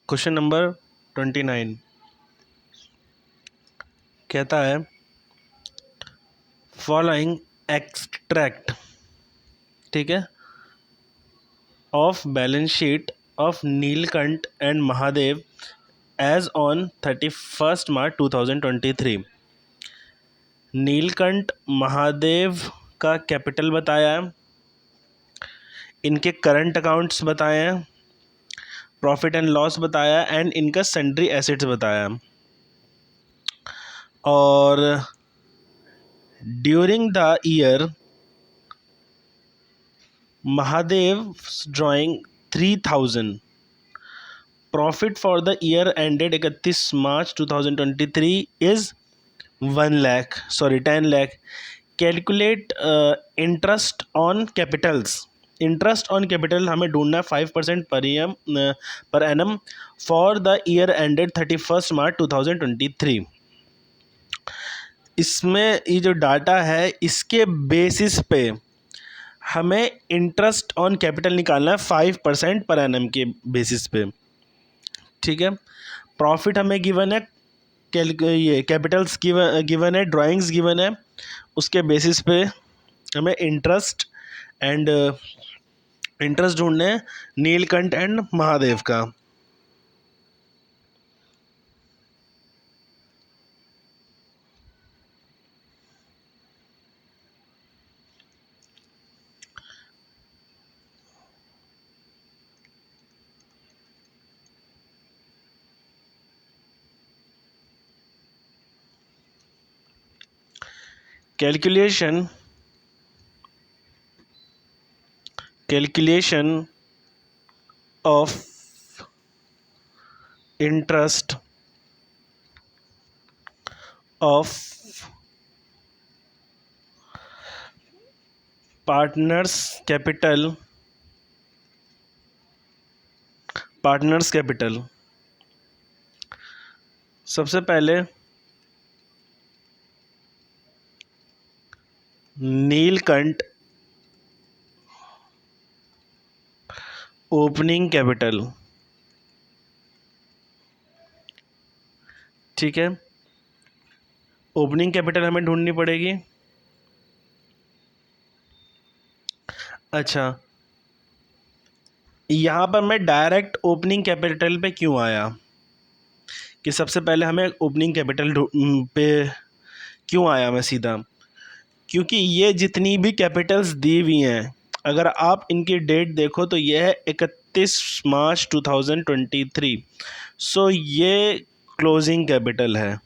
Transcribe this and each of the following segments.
Question number 29 कहता है following extract, ठीक है, of balance sheet of Neelkanth and Mahadev as on 31 March 2023। Neelkanth Mahadev का कैपिटल बताया है, इनके करंट अकाउंट्स बताए हैं, प्रॉफिट एंड लॉस बताया एंड इनका सन्ड्री एसेट्स बताया। और during the year Mahadev drawing 3000, profit for the year ended 31 March 2023 is 10 lakh। Calculate interest on capitals. Interest on capital हमें ढूंढना है 5% per annum for the year ended 31 March 2023। इसमें ये जो डाटा है इसके बेसिस पे हमें इंटरेस्ट ऑन कैपिटल निकालना है 5% पर एनम के बेसिस पे, ठीक है। प्रॉफिट हमें गिवन है, ये कैपिटल्स गिवन है, ड्राइंग्स गिवन है, उसके बेसिस पे हमें इंटरेस्ट ढूंढने हैं नीलकंठ एंड महादेव का। Calculation of interest of partners capital सबसे पहले नीलकंठ ओपनिंग कैपिटल, ठीक है। ओपनिंग कैपिटल हमें ढूंढनी पड़ेगी। अच्छा, यहाँ पर मैं डायरेक्ट ओपनिंग कैपिटल पे क्यों आया कि सबसे पहले हमें ओपनिंग कैपिटल पे क्यों आया मैं सीधा, क्योंकि ये जितनी भी कैपिटल्स दी हुई हैं अगर आप इनकी डेट देखो तो ये है 31 मार्च 2023। सो ये क्लोजिंग कैपिटल है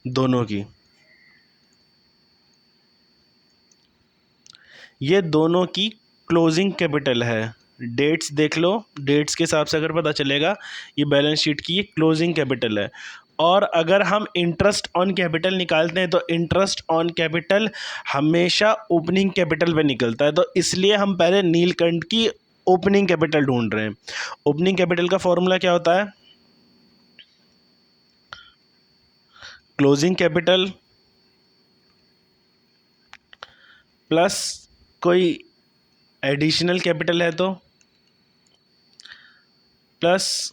दोनों की, ये दोनों की क्लोजिंग कैपिटल है। डेट्स देख लो, डेट्स के हिसाब से अगर पता चलेगा ये बैलेंस शीट की क्लोजिंग कैपिटल है। और अगर हम इंटरेस्ट ऑन कैपिटल निकालते हैं तो इंटरेस्ट ऑन कैपिटल हमेशा ओपनिंग कैपिटल पे निकलता है, तो इसलिए हम पहले नीलकंठ की ओपनिंग कैपिटल ढूंढ रहे हैं। ओपनिंग कैपिटल का फॉर्मूला क्या होता है? क्लोजिंग कैपिटल प्लस कोई एडिशनल कैपिटल है तो plus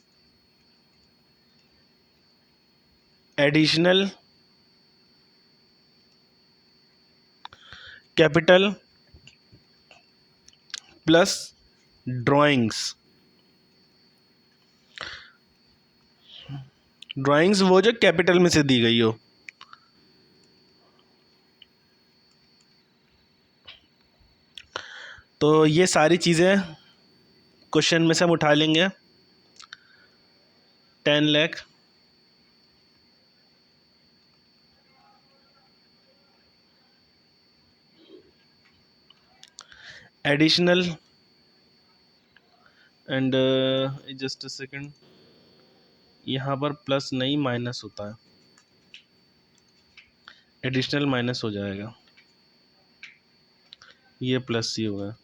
additional capital plus drawings वो जो कैपिटल में से दी गई हो। तो ये सारी चीज़ें क्वेश्चन में से हम उठा लेंगे। 10 lakh, additional and just a second, यहाँ पर प्लस नहीं माइनस होता है, एडिशनल माइनस हो जाएगा, ये प्लस सी होगा,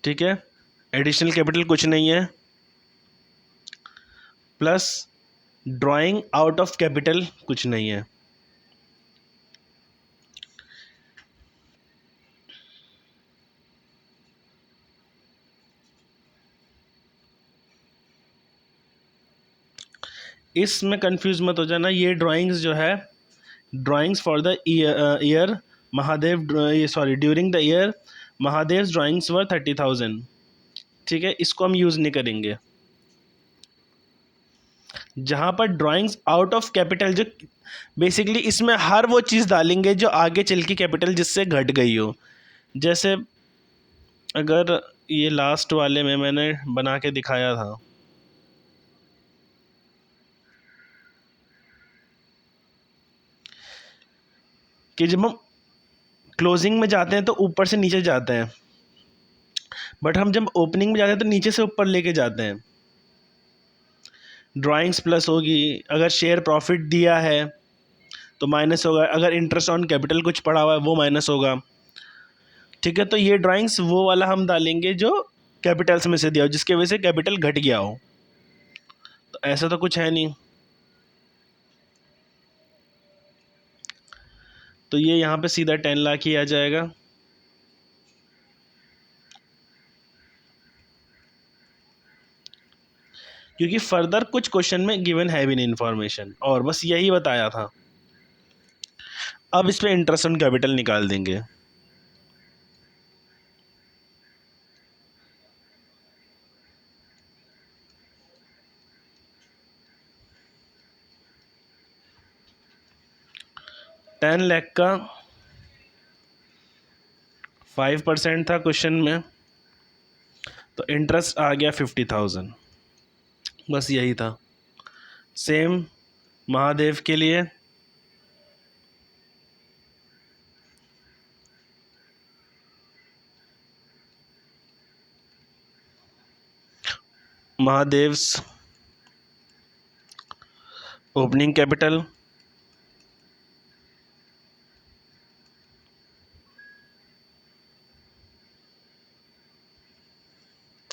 ठीक है। एडिशनल कैपिटल कुछ नहीं है, plus drawing out of capital कुछ नहीं है। इसमें कंफ्यूज मत हो जाना, ये ड्राइंग्स जो है, drawings for the year Mahadev, ये sorry, during the year Mahadev drawings were 30,000। ठीक है, इसको हम यूज़ नहीं करेंगे। जहाँ पर ड्राइंग्स आउट ऑफ कैपिटल, जो बेसिकली इसमें हर वो चीज़ डालेंगे जो आगे चल के कैपिटल जिससे घट गई हो। जैसे अगर ये लास्ट वाले में मैंने बना के दिखाया था कि जब हम क्लोजिंग में जाते हैं तो ऊपर से नीचे जाते हैं, बट हम जब ओपनिंग में जाते हैं तो नीचे से ऊपर लेके जाते हैं। ड्राइंग्स प्लस होगी, अगर शेयर प्रॉफिट दिया है तो माइनस होगा, अगर इंटरेस्ट ऑन कैपिटल कुछ पड़ा हुआ है वो माइनस होगा। ठीक है, तो ये ड्राइंग्स वो वाला हम डालेंगे जो कैपिटल्स में से दिया हो, जिसकी वजह से कैपिटल घट गया हो। तो ऐसा तो कुछ है नहीं, तो ये यहाँ पे सीधा 10 लाख ही आ जाएगा। क्योंकि फर्दर कुछ क्वेश्चन में गिवन है भी नहीं इन्फॉर्मेशन, और बस यही बताया था। अब इस पे इंटरेस्ट ऑन कैपिटल निकाल देंगे। टेन लाख का 5% था क्वेश्चन में, तो इंटरेस्ट आ गया 50,000। बस यही था। सेम महादेव के लिए, महादेव्स ओपनिंग कैपिटल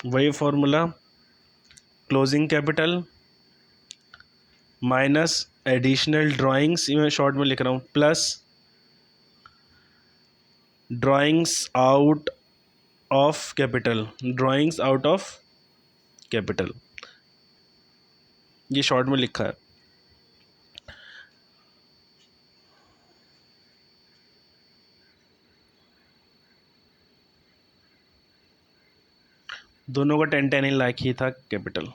वही formula, closing capital minus additional drawings, मैं शॉर्ट में लिख रहा हूँ, plus drawings out of capital, drawings out of capital, ये शॉर्ट में लिखा है। दोनों का 10-10 ही लाख ही था कैपिटल।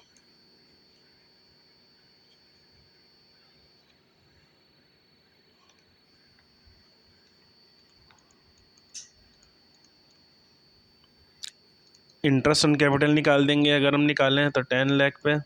इंटरेस्ट ऑन कैपिटल निकाल देंगे अगर हम निकालें हैं तो 10 लाख पे,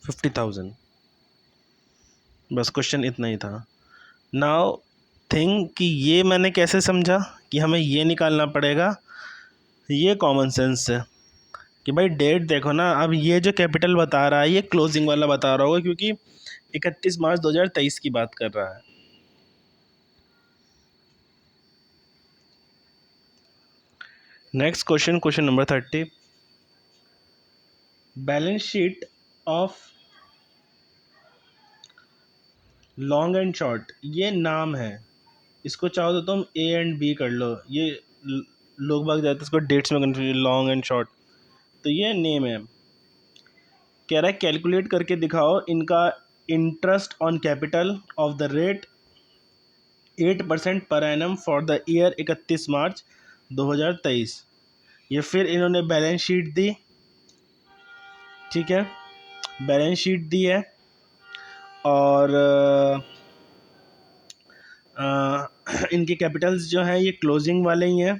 $50,000। बस क्वेश्चन इतना ही था। नाउ थिंक कि ये मैंने कैसे समझा कि हमें ये निकालना पड़ेगा। ये कॉमन सेंस है कि भाई डेट देखो ना, अब ये जो कैपिटल बता रहा है ये क्लोजिंग वाला बता रहा होगा, क्योंकि 31 मार्च 2023 की बात कर रहा है। Next question, question number 30। Balance sheet of long and short, ये नाम है, इसको चाहो तो तुम ए एंड बी कर लो। ये लोग बाग जाते हैं इसको डेट्स में कंफ्यूज, लॉन्ग एंड शॉर्ट, तो ये नेम है। कह रहा है कैलकुलेट करके दिखाओ इनका interest on capital of the rate 8% पर annum for the year 31 March 2023। ये फिर इन्होंने बैलेंस शीट दी, ठीक है, बैलेंस शीट दी है, और इनके कैपिटल्स जो हैं ये क्लोजिंग वाले ही हैं,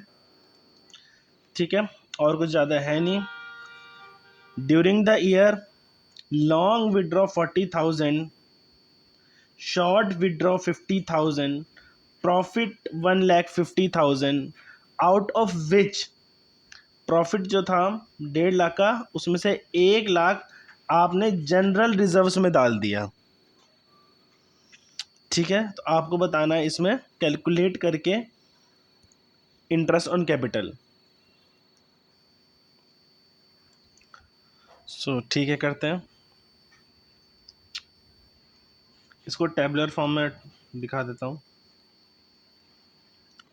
ठीक है, और कुछ ज़्यादा है नहीं। During the year long withdraw 40,000, short withdraw 50,000, profit 1,50,000, out of which profit जो था 1.5 लाख का, उसमें से 1 लाख आपने जनरल रिजर्व्स में डाल दिया। ठीक है, तो आपको बताना है इसमें कैलकुलेट करके इंटरेस्ट ऑन कैपिटल। सो ठीक है, करते हैं इसको टेबुलर फॉर्म में दिखा देता हूँ।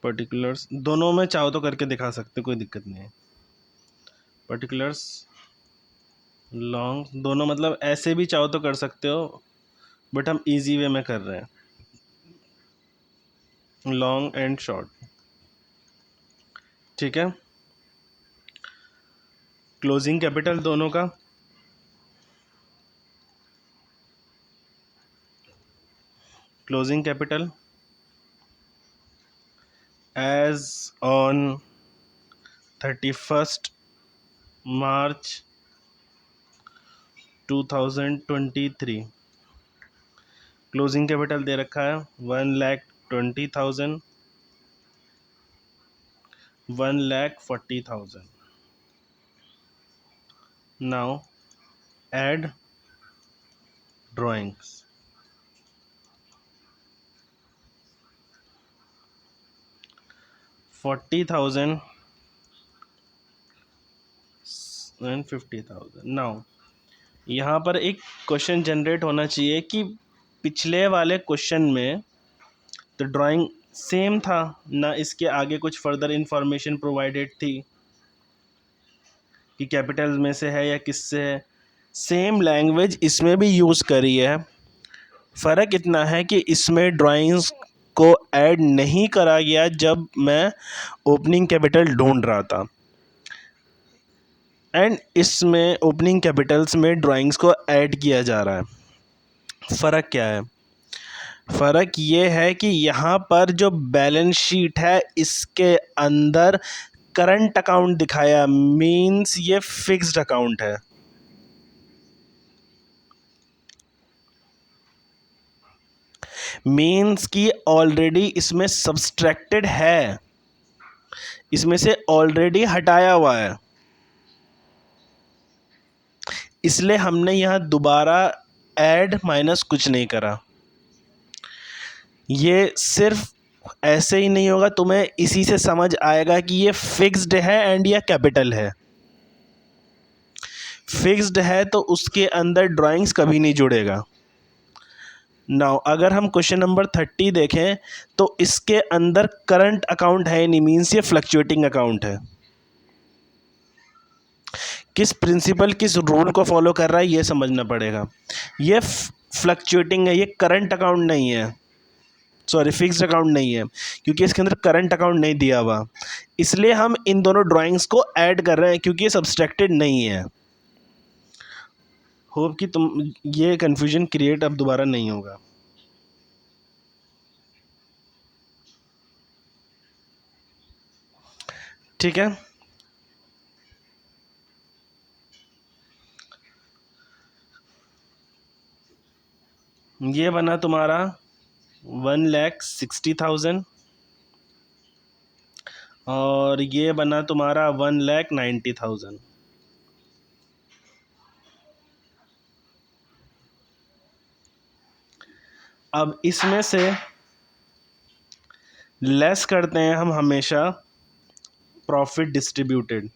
पर्टिकुलर्स दोनों में चाहो तो करके दिखा सकते, कोई दिक्कत नहीं है। पर्टिकुलर्स लॉन्ग, दोनों मतलब ऐसे भी चाहो तो कर सकते हो, बट हम इजी वे में कर रहे हैं, लॉन्ग एंड शॉर्ट। ठीक है, क्लोजिंग कैपिटल दोनों का, closing capital as on 31 March 2023, closing capital दे रखा है 1,20,000, 1,40,000। Now add drawings. 40,000 and 50,000। Now यहाँ पर एक क्वेश्चन जनरेट होना चाहिए कि पिछले वाले क्वेश्चन में तो ड्राइंग सेम था ना, इसके आगे कुछ फर्दर इंफॉर्मेशन प्रोवाइडेड थी कि कैपिटल में से है या किससे है। सेम लैंग्वेज इसमें भी यूज़ करी है, फ़र्क इतना है कि इसमें ड्राइंग्स को ऐड नहीं करा गया जब मैं ओपनिंग कैपिटल ढूंढ रहा था, एंड इसमें ओपनिंग कैपिटल्स में ड्राइंग्स को ऐड किया जा रहा है। फ़र्क क्या है? फ़र्क ये है कि यहाँ पर जो बैलेंस शीट है इसके अंदर करंट अकाउंट दिखाया, मीन्स ये फिक्स्ड अकाउंट है। मीन्स कि ऑलरेडी इसमें सब्सट्रैक्टेड है, इसमें से ऑलरेडी हटाया हुआ है, इसलिए हमने यहाँ दोबारा ऐड माइनस कुछ नहीं करा। ये सिर्फ ऐसे ही नहीं होगा, तुम्हें इसी से समझ आएगा कि ये फिक्स्ड है एंड ये कैपिटल है। फिक्स्ड है तो उसके अंदर ड्राइंग्स कभी नहीं जुड़ेगा। नाउ अगर हम क्वेश्चन नंबर 30 देखें तो इसके अंदर करंट अकाउंट है नहीं, मीन्स ये फ्लक्चुएटिंग अकाउंट है। किस प्रिंसिपल, किस रूल को फॉलो कर रहा है ये समझना पड़ेगा। ये फ्लक्चुएटिंग है, ये करंट अकाउंट नहीं है, सॉरी फिक्स्ड अकाउंट नहीं है, क्योंकि इसके अंदर करंट अकाउंट नहीं दिया हुआ, इसलिए हम इन दोनों ड्राइंग्स को ऐड कर रहे हैं क्योंकि ये सब्सट्रैक्टेड नहीं है। होप कि तुम ये कन्फ्यूजन क्रिएट अब दोबारा नहीं होगा। ठीक है, ये बना तुम्हारा 1,60,000 और ये बना तुम्हारा 1,90,000। अब इसमें से लेस करते हैं हम हमेशा प्रॉफिट डिस्ट्रीब्यूटेड।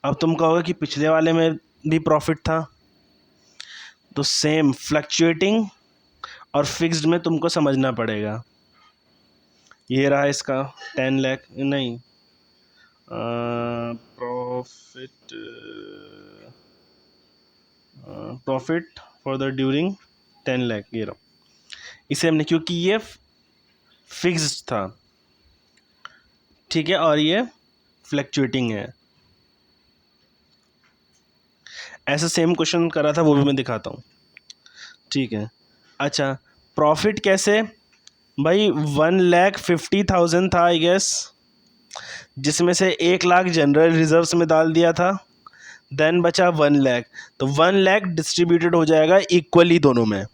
अब तुम कहोगे कि पिछले वाले में भी प्रॉफिट था, तो सेम फ्लक्चुएटिंग और फिक्स्ड में तुमको समझना पड़ेगा। ये रहा इसका 10 लाख, नहीं profit, profit for the during 10 lakh, ये रहा। इसे हमने, क्योंकि ये फिक्स्ड था, ठीक है, और ये फ्लक्चुएटिंग है। ऐसा सेम क्वेश्चन करा था, वो भी मैं दिखाता हूँ। ठीक है, अच्छा प्रॉफिट कैसे भाई, 1,50,000 था आई गेस, जिसमें से 1 लाख जनरल रिजर्व्स में डाल दिया था, देन बचा 1 लाख, तो 1 लाख डिस्ट्रीब्यूटेड हो जाएगा इक्वली दोनों में।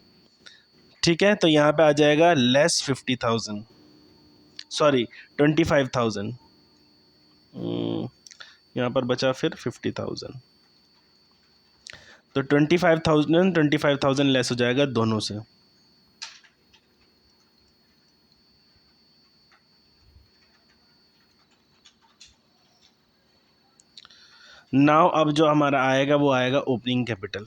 ठीक है, तो यहाँ पे आ जाएगा लेस 50,000, सॉरी 25,000, यहाँ पर बचा फिर 50,000। तो 25,000 लेस हो जाएगा दोनों से। नाउ अब जो हमारा आएगा वो आएगा ओपनिंग कैपिटल।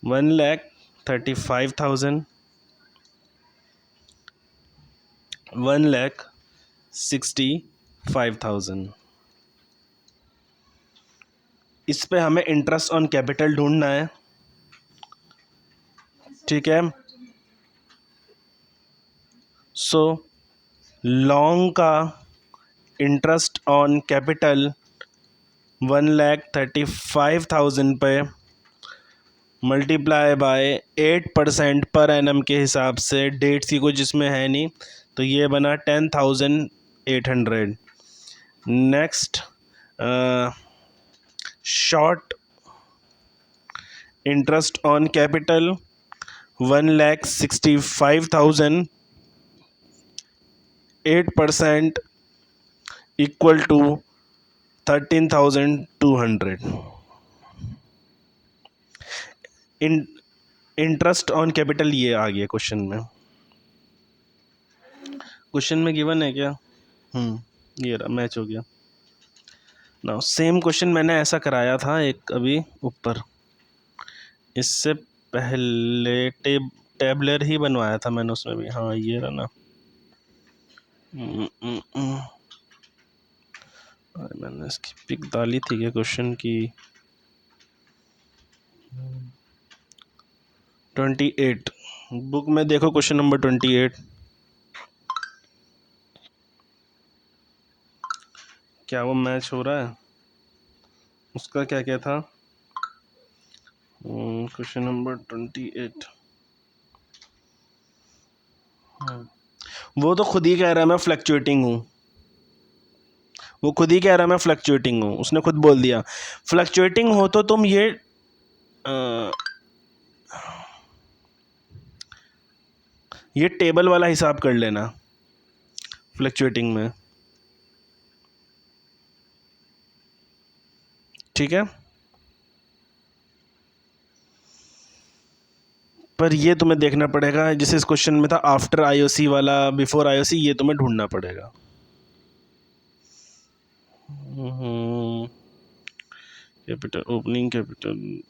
$1,35,000, $1,65,000। इस पे हमें इंटरेस्ट ऑन कैपिटल ढूंढना है, ठीक है। सो लॉन्ग का इंटरेस्ट ऑन कैपिटल 1,35,000 पे मल्टीप्लाई बाय 8% पर एनम के हिसाब से, डेट्स की कुछ इसमें है नहीं, तो ये बना 10,800। Next short interest on capital 1,65,000, 8% equal to 13,200। Interest on capital ये आ गया क्वेश्चन में। क्वेश्चन में गिवन है क्या? ये रहा, मैच हो गया ना। सेम क्वेश्चन मैंने ऐसा कराया था एक अभी ऊपर, इससे पहले टेबलर ही बनवाया था मैंने उसमें भी। हाँ ये रहा ना। मैंने इसकी पिक डाली थी क्या क्वेश्चन की? 28 बुक में देखो, क्वेश्चन नंबर 28। क्या वो मैच हो रहा है? उसका क्या क्या था? Question number 28। वो तो खुद ही कह रहा है मैं फ्लक्चुएटिंग हूँ, वो खुद ही कह रहा है मैं फ्लक्चुएटिंग हूँ, उसने खुद बोल दिया। फ्लक्चुएटिंग हो तो तुम ये टेबल वाला हिसाब कर लेना फ्लक्चुएटिंग में, ठीक है। पर ये तुम्हें देखना पड़ेगा, जैसे इस क्वेश्चन में था आफ्टर आईओसी वाला, बिफोर आईओसी, ये तुम्हें ढूंढना पड़ेगा। Capital, opening capital,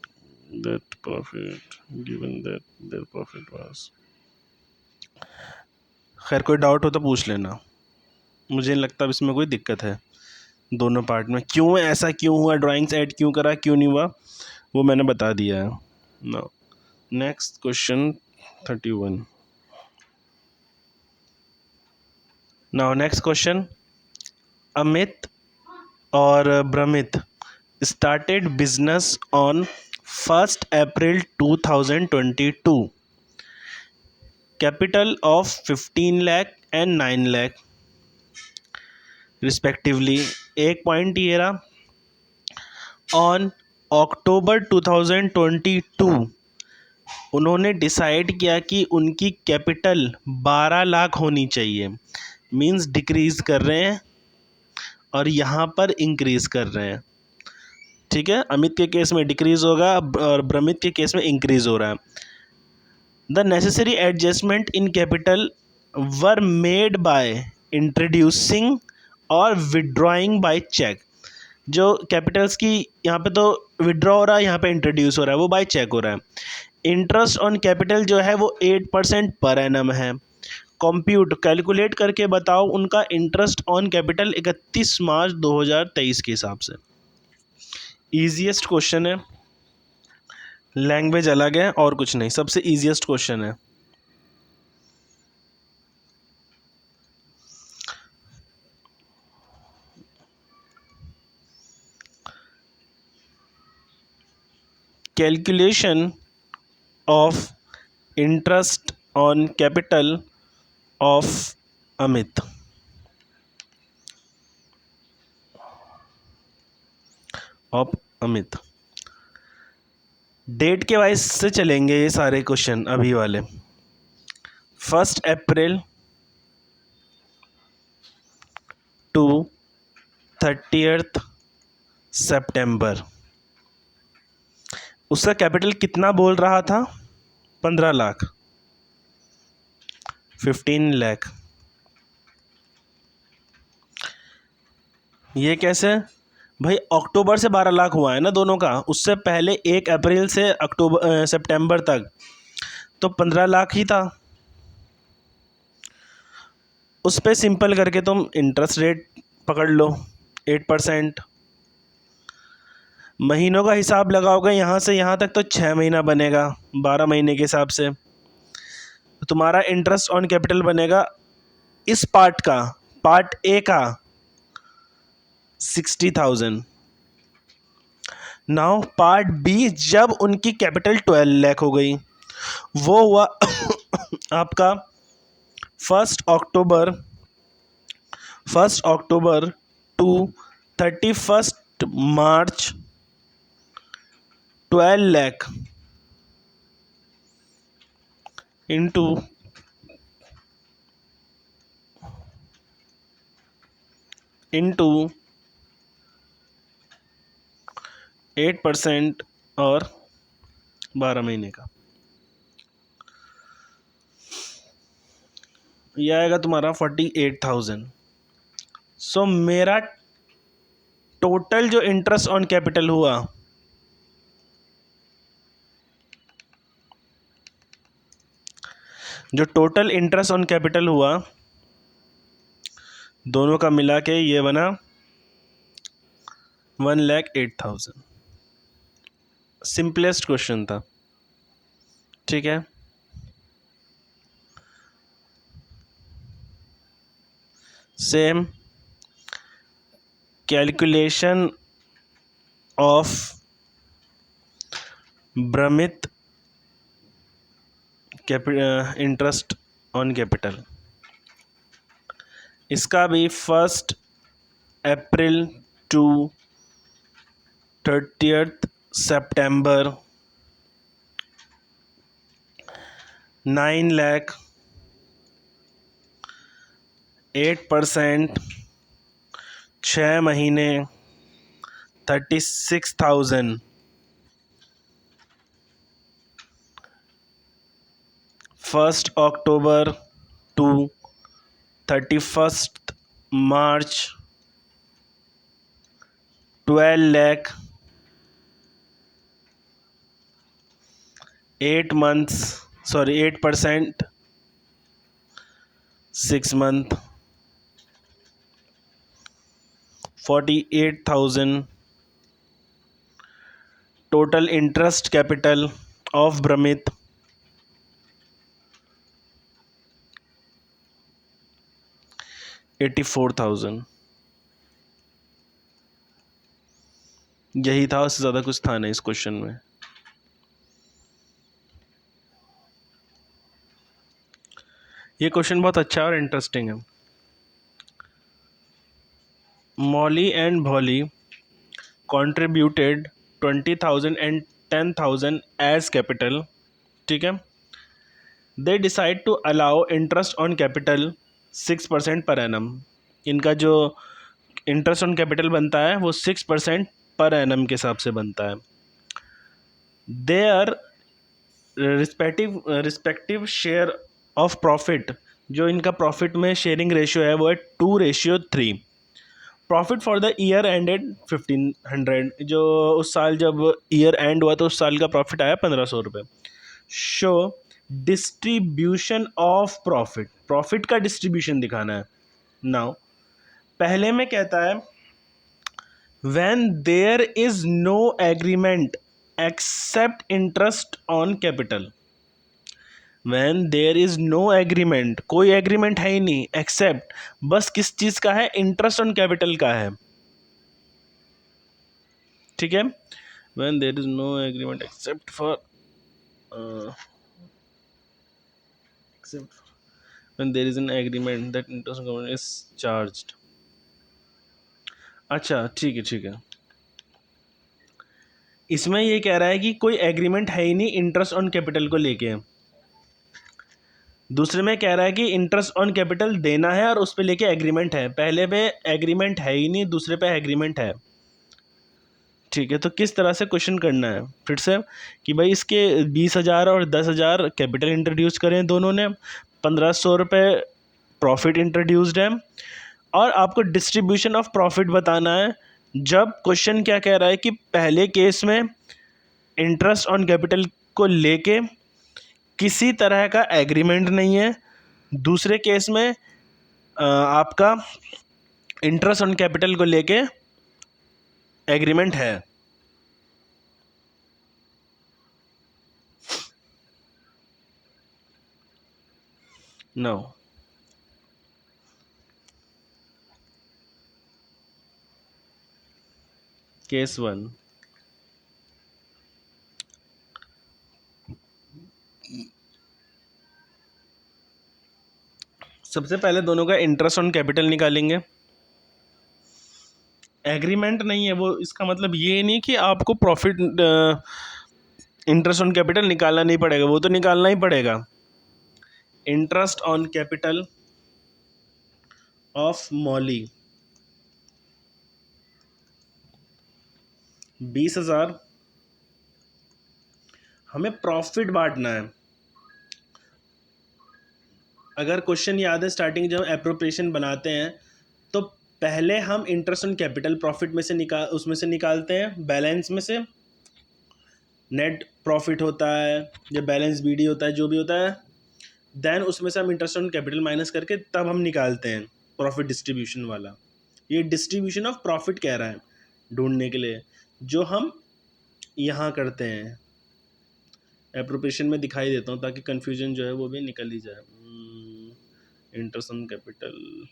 that profit given that their profit was. खैर कोई डाउट हो तो पूछ लेना, मुझे नहीं लगता अब इसमें कोई दिक्कत है दोनों पार्ट में। क्यों ऐसा क्यों हुआ, ड्राइंग्स ऐड क्यों करा, क्यों नहीं हुआ, वो मैंने बता दिया है ना। Next question 31। Now next question, Amit और भ्रमित started business on 1st April 2022, capital of 15 lakh and 9 lakh respectively। एक पॉइंट ये रहा, ऑन अक्टूबर 2022 उन्होंने डिसाइड किया कि उनकी कैपिटल 12 लाख होनी चाहिए। मींस डिक्रीज कर रहे हैं और यहाँ पर इंक्रीज कर रहे हैं, ठीक है। अमित के केस में डिक्रीज होगा और भ्रमित के केस में इंक्रीज हो रहा है। The necessary adjustment in capital were made by introducing और विड्रॉइंग बाय चेक। जो कैपिटल्स की यहाँ पे तो विड्रॉ हो रहा है, यहाँ पे इंट्रोड्यूस हो रहा है, वो बाय चेक हो रहा है। इंटरेस्ट ऑन कैपिटल जो है वो 8% पर एनम है। कंप्यूट कैलकुलेट करके बताओ उनका इंटरेस्ट ऑन कैपिटल 31 मार्च 2023 के हिसाब से। ईजीएस्ट क्वेश्चन है, लैंग्वेज अलग है और कुछ नहीं, सबसे ईजीएस्ट क्वेश्चन है। Calculation of interest on capital of Amit. Of Amit date के वाइज से चलेंगे ये सारे क्वेश्चन अभी वाले। 1 अप्रैल टू 30 सितंबर। उसका कैपिटल कितना बोल रहा था? 15 लाख, 15 लाख। ये कैसे भाई? अक्टूबर से 12 लाख हुआ है ना दोनों का, उससे पहले 1 अप्रैल से अक्टूबर सितंबर तक तो 15 लाख ही था। उस पर सिंपल करके तुम इंटरेस्ट रेट पकड़ लो, 8%। महीनों का हिसाब लगाओगे यहाँ से यहाँ तक तो 6 महीना बनेगा 12 महीने के हिसाब से। तो तुम्हारा इंटरेस्ट ऑन कैपिटल बनेगा इस पार्ट का, पार्ट ए का 60,000। नाउ पार्ट बी, जब उनकी कैपिटल 12 लाख हो गई, वो हुआ आपका first October to 31 March. 12 lakh into 8% और 12 महीने का, यह आएगा तुम्हारा 48,000। सो मेरा टोटल जो इंटरेस्ट ऑन कैपिटल हुआ, जो टोटल इंटरेस्ट ऑन कैपिटल हुआ दोनों का मिला के ये बना 1,08,000। सिंपलेस्ट क्वेश्चन था, ठीक है। सेम कैलकुलेशन ऑफ भ्रमित इंटरेस्ट ऑन कैपिटल, इसका भी 1 अप्रैल टू 30 सितंबर 9 लाख, 8%, 6 महीने 36,000। 1 October to 31 March 12 lakh, 8 months, sorry 8%, 6 month, 48,000। Total interest capital of भ्रमित 84,000। यही था, उससे ज़्यादा कुछ था नहीं इस क्वेश्चन में। ये क्वेश्चन बहुत अच्छा और इंटरेस्टिंग है। Molly and Bholly contributed 20,000 and 10,000 as capital, ठीक है। They decide to allow interest on capital 6% per annum. इनका जो इंटरेस्ट ऑन कैपिटल बनता है वो 6% पर एनम के हिसाब से बनता है। Their respective share of profit, जो इनका प्रॉफिट में शेयरिंग रेशियो है वो है 2:3। Profit for the year ended 1,500, जो उस साल जब ईयर एंड हुआ तो उस साल का प्रॉफिट आया 1,500 रुपये। Show distribution of profit, profit का डिस्ट्रीब्यूशन दिखाना है। नाउ पहले में कहता है when there is no agreement except interest on capital. When there is no agreement, कोई एग्रीमेंट है ही नहीं, एक्सेप्ट बस किस चीज का है? इंटरेस्ट ऑन कैपिटल का है, ठीक है। When there is no agreement except for except when there is an agreement that interest on is charged. अच्छा ठीक है, ठीक है। इसमें ये कह रहा है कि कोई एग्रीमेंट है ही नहीं इंटरेस्ट ऑन कैपिटल को लेके। दूसरे में कह रहा है कि इंटरेस्ट ऑन कैपिटल देना है और उस पे लेके एग्रीमेंट है। पहले पे एग्रीमेंट है ही नहीं, दूसरे पे एग्रीमेंट है। ठीक है, तो किस तरह से क्वेश्चन करना है फिर से कि भाई इसके 20,000 और 10,000 कैपिटल इंट्रोड्यूस करें दोनों ने, 1,500 रुपये प्रॉफिट इंट्रोड्यूस्ड है, और आपको डिस्ट्रीब्यूशन ऑफ प्रॉफिट बताना है। जब क्वेश्चन क्या कह रहा है कि पहले केस में इंटरेस्ट ऑन कैपिटल को लेके किसी तरह का एग्रीमेंट नहीं है, दूसरे केस में आपका इंटरेस्ट ऑन कैपिटल को लेके एग्रीमेंट है। नो, केस 1, सबसे पहले दोनों का इंटरेस्ट ऑन कैपिटल निकालेंगे। एग्रीमेंट नहीं है वो, इसका मतलब ये नहीं कि आपको प्रॉफिट इंटरेस्ट ऑन कैपिटल निकालना नहीं पड़ेगा, वो तो निकालना ही पड़ेगा। Interest on capital of Molly 20,000, हमें प्रॉफिट बांटना है। अगर क्वेश्चन याद है स्टार्टिंग जब एप्रोप्रिएशन बनाते हैं तो पहले हम इंटरेस्ट ऑन कैपिटल प्रॉफिट में से उसमें से निकालते हैं, बैलेंस में से नेट प्रॉफिट होता है या बैलेंस बीडी होता है, जो भी होता है, देन उसमें से हम इंटरेस्ट ऑन कैपिटल माइनस करके तब हम निकालते हैं प्रॉफिट डिस्ट्रीब्यूशन वाला। ये डिस्ट्रीब्यूशन ऑफ प्रॉफिट कह रहा है ढूंढने के लिए, जो हम यहाँ करते हैं। एप्रोप्रिएशन में दिखाई देता हूँ ताकि कन्फ्यूजन जो है वो भी निकल ही जाए। इंटरेस्ट ऑन कैपिटल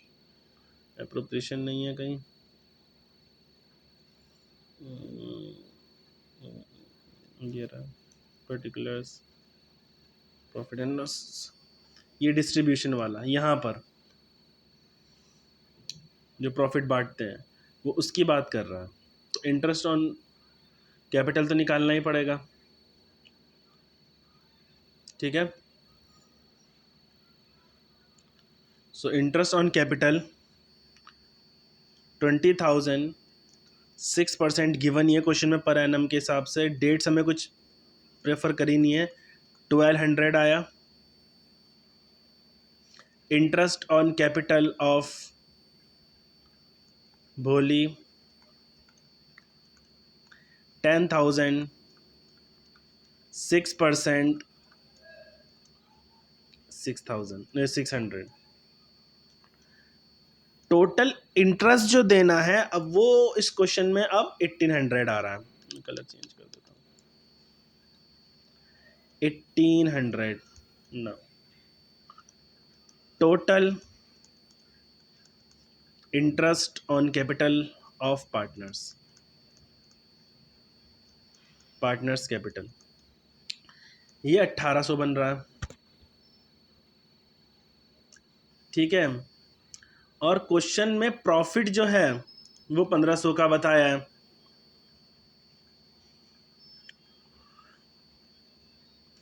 एप्रोप्रिएशन नहीं है कहीं, ये रहा पर्टिकुलर्स प्रॉफिट एंड लॉस, ये डिस्ट्रीब्यूशन वाला यहाँ पर जो प्रॉफिट बांटते हैं वो उसकी बात कर रहा है। तो इंटरेस्ट ऑन कैपिटल तो निकालना ही पड़ेगा। ठीक है, so interest on capital 20,000, 6% given ये क्वेश्चन में पर एनम के हिसाब से। डेट्स हमें कुछ प्रेफर करी नहीं है, 1,200 आया। इंटरेस्ट ऑन कैपिटल ऑफ भोली 10,000, 6%, 600। टोटल इंटरेस्ट जो देना है अब वो इस क्वेश्चन में अब 1,800 आ रहा है। कलर चेंज कर देता हूँ, 1,800 ना। Total interest on capital of partners capital, ये 1,800 बन रहा है। ठीक है, और क्वेश्चन में प्रॉफिट जो है वो 1,500 का बताया है।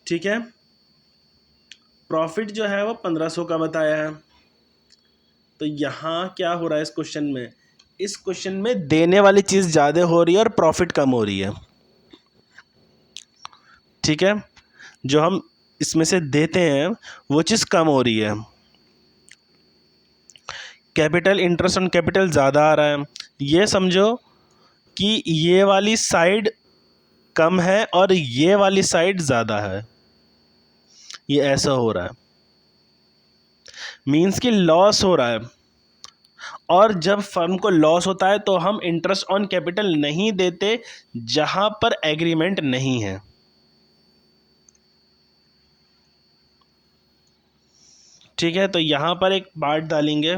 ठीक है, प्रॉफिट जो है वो 1,500 का बताया है। तो यहाँ क्या हो रहा है इस क्वेश्चन में, इस क्वेश्चन में देने वाली चीज़ ज़्यादा हो रही है और प्रॉफिट कम हो रही है। ठीक है, जो हम इसमें से देते हैं वो चीज़ कम हो रही है। कैपिटल इंटरेस्ट ऑन कैपिटल ज़्यादा आ रहा है, ये समझो कि ये वाली साइड कम है और ये वाली साइड ज़्यादा है, ये ऐसा हो रहा है, मीन्स कि लॉस हो रहा है। और जब फर्म को लॉस होता है तो हम इंटरेस्ट ऑन कैपिटल नहीं देते जहां पर एग्रीमेंट नहीं है। ठीक है, तो यहां पर एक बात डालेंगे,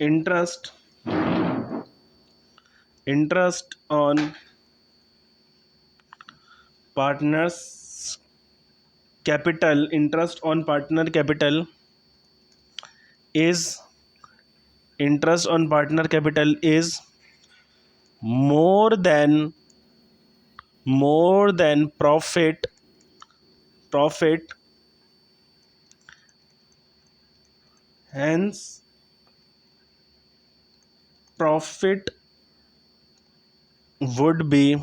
interest on partners capital, interest on partner capital is more than profit, hence profit would be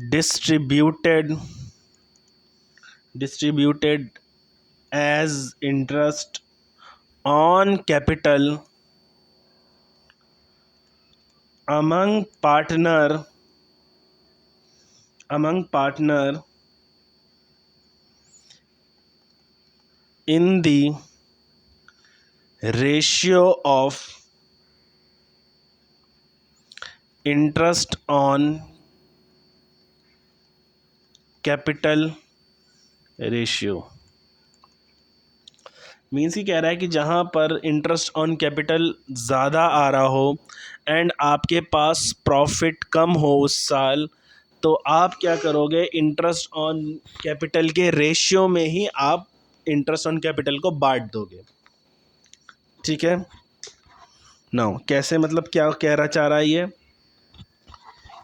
distributed as interest on capital among partner in the ratio of interest on capital ratio. Means he कह रहा है कि जहाँ पर interest on capital ज़्यादा आ रहा हो and आपके पास प्रॉफिट कम हो उस साल, तो आप क्या करोगे, इंटरेस्ट ऑन कैपिटल के रेशियो में ही आप इंटरेस्ट ऑन कैपिटल को बांट दोगे। ठीक है, नाउ कैसे, मतलब क्या कहना चाह रहा है ये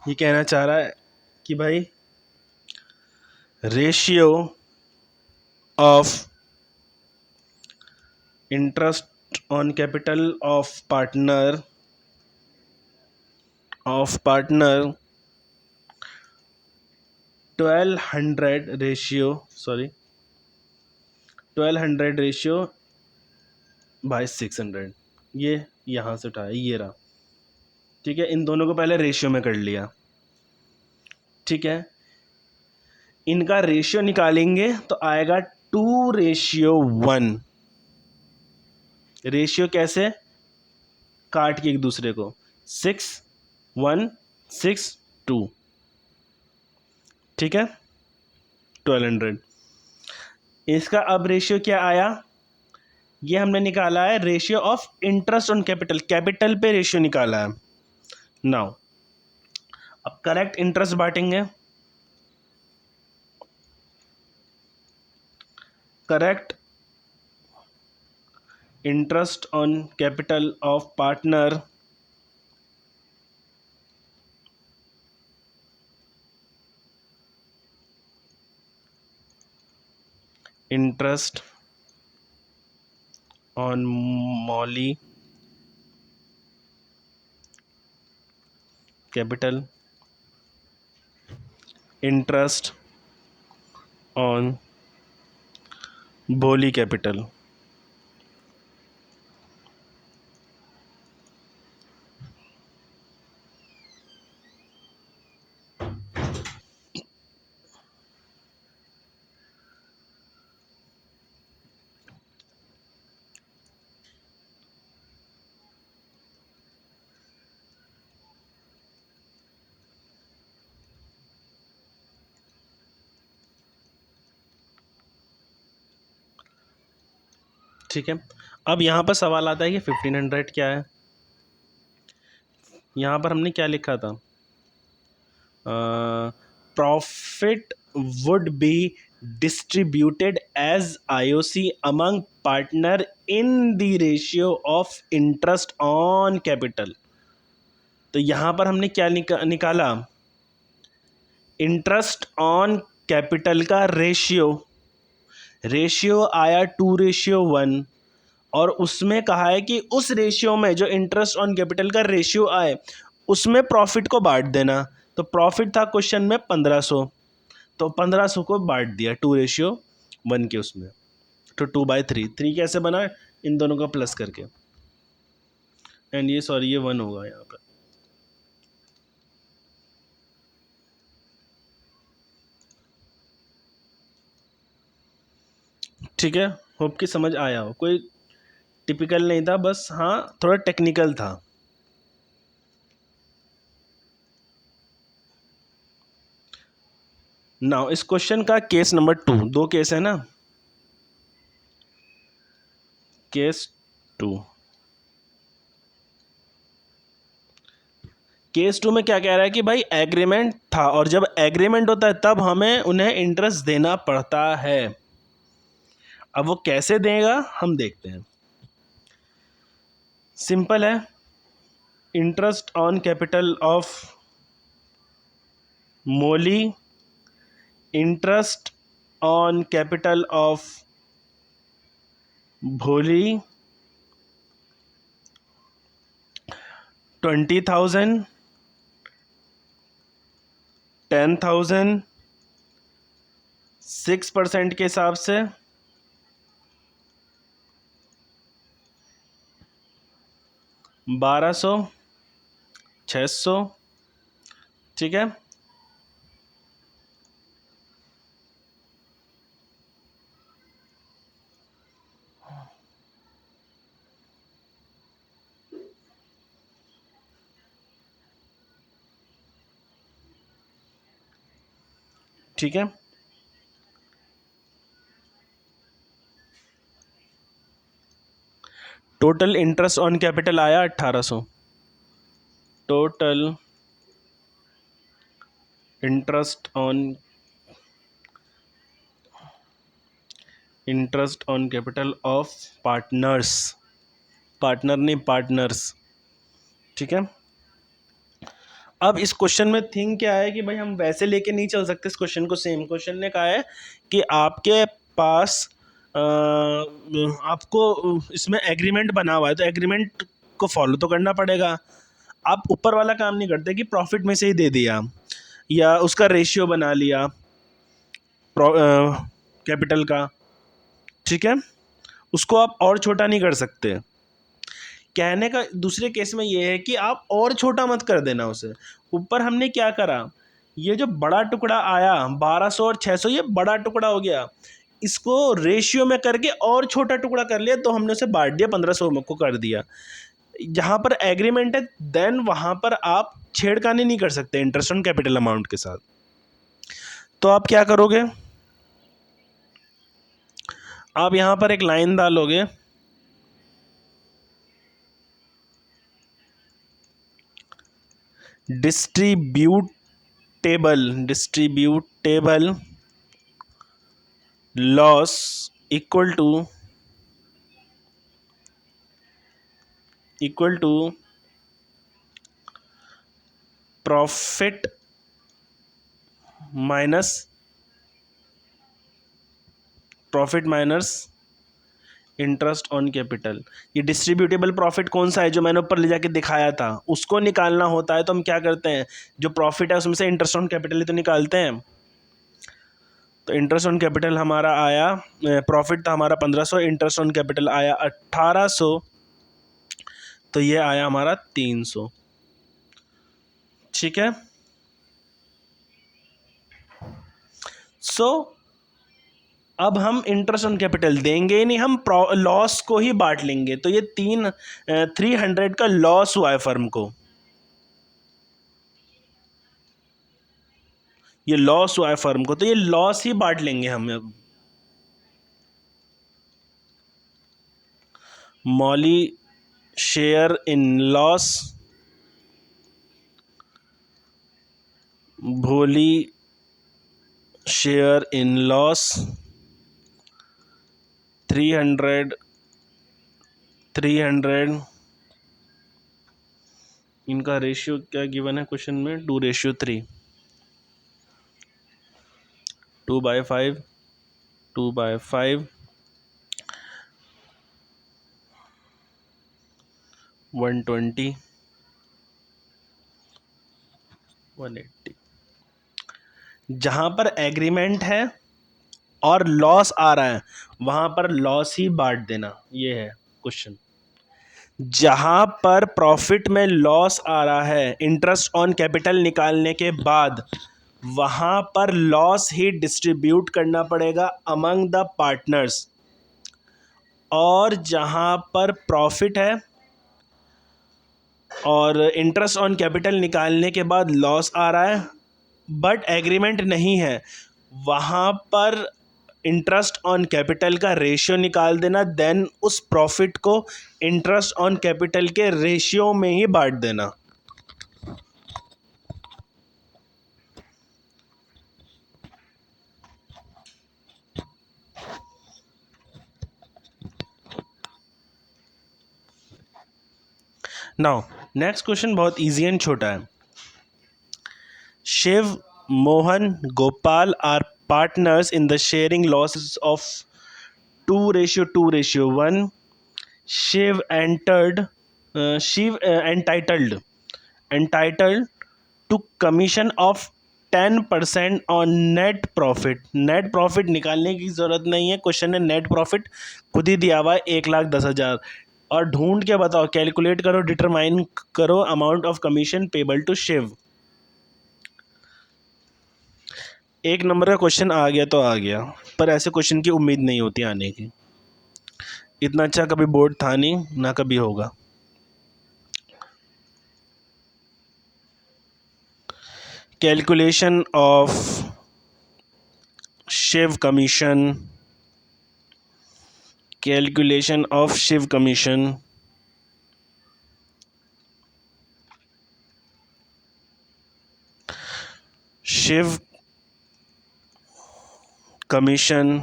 कहना चाह रहा है कि भाई ratio of interest on capital of partner 1200 ratio by 600, ये यहाँ से उठाया, ये रहा। ठीक है, इन दोनों को पहले रेशियो में कर लिया। ठीक है, इनका रेशियो निकालेंगे तो आएगा 2:1। रेशियो कैसे, काट के एक दूसरे को, 6:1:6:2। ठीक है, 1200। इसका अब रेशियो क्या आया, ये हमने निकाला है ratio of interest on capital, capital पे रेशियो निकाला है। नाउ अब करेक्ट इंटरेस्ट बांटेंगे, correct interest on capital of partner interest on Molly capital, interest on बोली कैपिटल। ठीक है, अब यहाँ पर सवाल आता है कि 1500 क्या है। यहाँ पर हमने क्या लिखा था, profit would be distributed as IOC among partner in the ratio of interest on capital. तो यहाँ पर हमने क्या निकाला, इंटरेस्ट ऑन कैपिटल का रेशियो आया 2:1, और उसमें कहा है कि उस रेशियो में जो इंटरेस्ट ऑन कैपिटल का रेशियो आए उसमें प्रॉफिट को बांट देना। तो प्रॉफिट था क्वेश्चन में 1500, तो 1500 को बांट दिया 2:1 के उसमें, तो 2/3। 3 कैसे बना, इन दोनों का प्लस करके, एंड ये सॉरी ये 1 होगा यहाँ पर। ठीक है, होप कि समझ आया हो, कोई टिपिकल नहीं था, बस हाँ थोड़ा टेक्निकल था। नाउ इस क्वेश्चन का केस नंबर 2, 2 केस है ना, केस 2। केस 2 में क्या कह रहा है कि भाई एग्रीमेंट था, और जब एग्रीमेंट होता है तब हमें उन्हें इंटरेस्ट देना पड़ता है। अब वो कैसे देगा हम देखते हैं। सिंपल है, interest on capital of Moli, interest on capital of Bholi 20,000, 10,000, 6% के हिसाब से 1,200, 600, ठीक है। ठीक है, टोटल इंटरेस्ट ऑन कैपिटल आया 1,800। Total interest on capital of partners, partner नहीं पार्टनर्स, ठीक है। अब इस क्वेश्चन में थिंग क्या है कि भाई हम वैसे लेके नहीं चल सकते इस क्वेश्चन को। सेम क्वेश्चन ने कहा है कि आपके पास आपको इसमें एग्रीमेंट बना हुआ है, तो एग्रीमेंट को फॉलो तो करना पड़ेगा। आप ऊपर वाला काम नहीं करते कि प्रॉफिट में से ही दे दिया या उसका रेशियो बना लिया कैपिटल का, ठीक है। उसको आप और छोटा नहीं कर सकते। कहने का दूसरे केस में ये है कि आप और छोटा मत कर देना उसे। ऊपर हमने क्या करा, ये जो बड़ा टुकड़ा आया 1,200 और 600, ये बड़ा टुकड़ा हो गया, इसको रेशियो में करके और छोटा टुकड़ा कर लिया, तो हमने उसे बांट दिया 1,500 को कर दिया। जहाँ पर एग्रीमेंट है देन वहाँ पर आप छेड़खानी नहीं कर सकते इंटरेस्ट ऑन कैपिटल अमाउंट के साथ। तो आप क्या करोगे, आप यहाँ पर एक लाइन डालोगे, distributable loss equal to profit minus interest on capital. ये डिस्ट्रीब्यूटेबल प्रॉफिट कौन सा है, जो मैंने ऊपर ले जाके दिखाया था, उसको निकालना होता है। तो हम क्या करते हैं, जो प्रॉफिट है उसमें से इंटरेस्ट ऑन कैपिटल ही तो निकालते हैं। तो इंटरेस्ट ऑन कैपिटल हमारा आया, प्रॉफिट था हमारा 1,500, इंटरेस्ट ऑन कैपिटल आया 1,800, तो ये आया हमारा 300, ठीक है। सो अब हम इंटरेस्ट ऑन कैपिटल देंगे ही नहीं, हम लॉस को ही बांट लेंगे। तो ये 300 का लॉस हुआ है फर्म को, ये लॉस हुआ है फर्म को, तो ये लॉस ही बांट लेंगे हम। अब मॉली शेयर इन लॉस, भोली शेयर इन लॉस, 300 इनका रेशियो क्या गिवन है क्वेश्चन में, 2:3, 2/5, 2/5, 120, 180। जहाँ पर एग्रीमेंट है और लॉस आ रहा है वहाँ पर लॉस ही बांट देना, ये है क्वेश्चन। जहाँ पर प्रॉफिट में लॉस आ रहा है इंटरेस्ट ऑन कैपिटल निकालने के बाद, वहाँ पर लॉस ही डिस्ट्रीब्यूट करना पड़ेगा अमंग द पार्टनर्स। और जहाँ पर प्रॉफिट है और इंटरेस्ट ऑन कैपिटल निकालने के बाद लॉस आ रहा है बट एग्रीमेंट नहीं है, वहाँ पर इंटरेस्ट ऑन कैपिटल का रेशियो निकाल देना, देन उस प्रॉफिट को इंटरेस्ट ऑन कैपिटल के रेशियो में ही बांट देना। नाउ नेक्स्ट क्वेश्चन बहुत इजी एंड छोटा है। Shiv, Mohan, Gopal are partners in the sharing losses of 2:1. Shiv entered Shiv entitled to commission of 10% on net profit. Net profit निकालने की ज़रूरत नहीं है, क्वेश्चन है नेट प्रॉफिट खुद ही दिया हुआ है 1,10,000। और ढूंढ के बताओ, कैलकुलेट करो, डिटरमाइन करो amount of commission payable to Shiv. एक नंबर का क्वेश्चन आ गया तो आ गया, पर ऐसे क्वेश्चन की उम्मीद नहीं होती आने की। इतना अच्छा कभी बोर्ड था नहीं, ना कभी होगा। Calculation of Shiv commission, calculation of Shiv commission. Shiv commission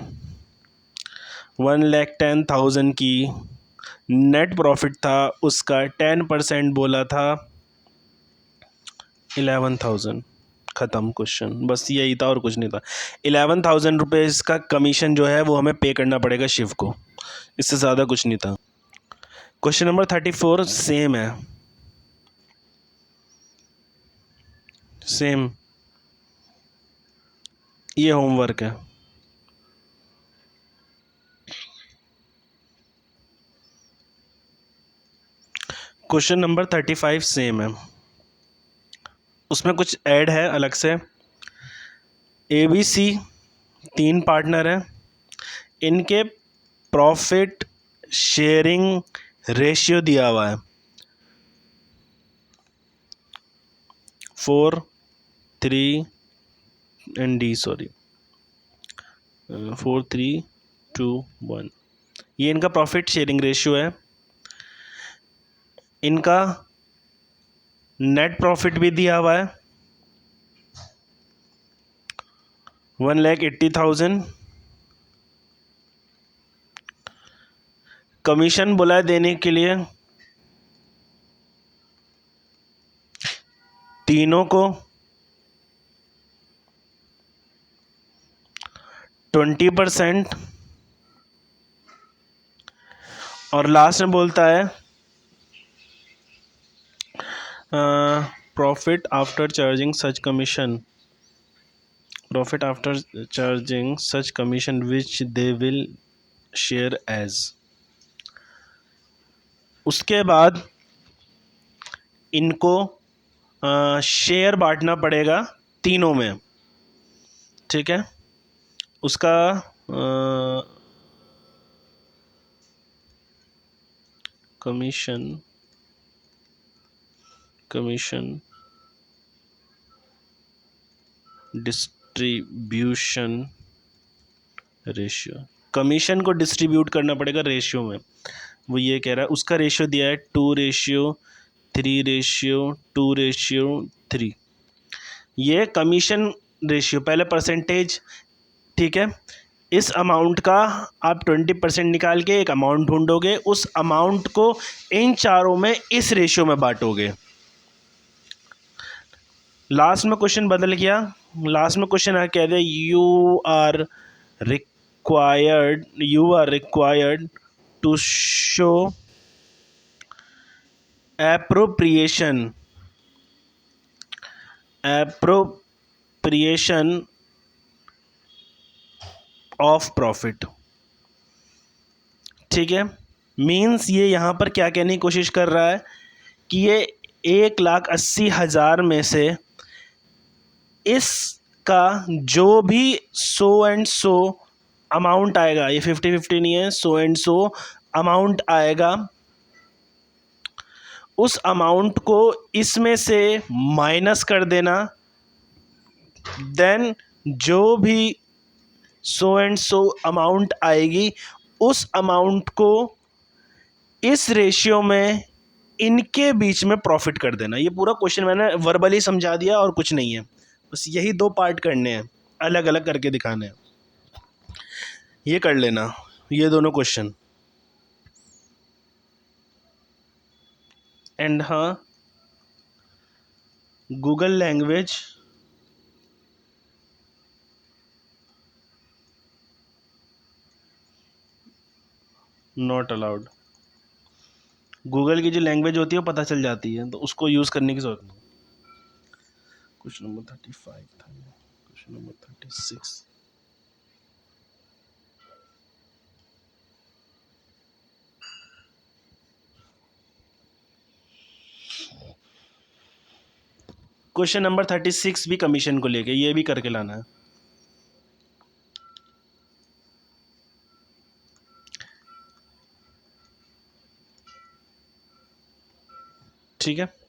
1,10,000 की नेट प्रॉफिट था, उसका 10% बोला था 11,000। ख़त्म क्वेश्चन, बस यही था और कुछ नहीं था। 11,000 रुपीज़ का कमीशन जो है वो हमें पे करना पड़ेगा शिव को, इससे ज़्यादा कुछ नहीं था। क्वेश्चन नंबर 34 सेम है, सेम, ये होमवर्क है। क्वेश्चन नंबर 35 सेम है, उसमें कुछ ऐड है अलग से। ABC 3 पार्टनर हैं, इनके प्रॉफिट शेयरिंग रेशियो दिया हुआ है 4, 3 एंड D, सॉरी 4, 3, 2, 1। ये इनका प्रॉफिट शेयरिंग रेशियो है। इनका नेट प्रॉफिट भी दिया हुआ है 1,80,000। कमीशन बोला है देने के लिए तीनों को 20%, और लास्ट में बोलता है profit after charging such commission, profit after charging such commission which they will share as. उसके बाद इनको शेयर बांटना पड़ेगा तीनों में, ठीक है। उसका कमीशन डिस्ट्रीब्यूशन रेशियो, कमीशन को डिस्ट्रीब्यूट करना पड़ेगा रेशियो में, वो ये कह रहा है। उसका रेशियो दिया है 2:3:2:3। ये कमीशन रेशियो, पहले परसेंटेज, ठीक है। इस अमाउंट का आप 20% निकाल के एक अमाउंट ढूंढोगे, उस अमाउंट को इन चारों में इस रेशियो में बांटोगे। लास्ट में क्वेश्चन बदल गया, लास्ट में क्वेश्चन आ कह दिया you are required to show appropriation of profit, ठीक है। मीन्स ये यहाँ पर क्या कहने की कोशिश कर रहा है कि ये 1,80,000 में से इसका जो भी 100 अमाउंट आएगा, ये 50-50 नहीं है, 100 अमाउंट आएगा, उस अमाउंट को इसमें से माइनस कर देना, देन जो भी सो एंड सो अमाउंट आएगी उस अमाउंट को इस रेशियो में इनके बीच में प्रॉफिट कर देना। ये पूरा क्वेश्चन मैंने वर्बली समझा दिया और कुछ नहीं है, बस यही दो पार्ट करने हैं, अलग अलग करके दिखाने हैं। ये कर लेना ये दोनों क्वेश्चन। एंड हाँ, Google language not allowed. Google की जो लैंग्वेज होती है वो पता चल जाती है, तो उसको यूज़ करने की जरूरत नहीं। क्वेश्चन नंबर 35 था, क्वेश्चन नंबर 36। क्वेश्चन नंबर 36 भी कमीशन को लेके, ये भी करके लाना है। ठीक है।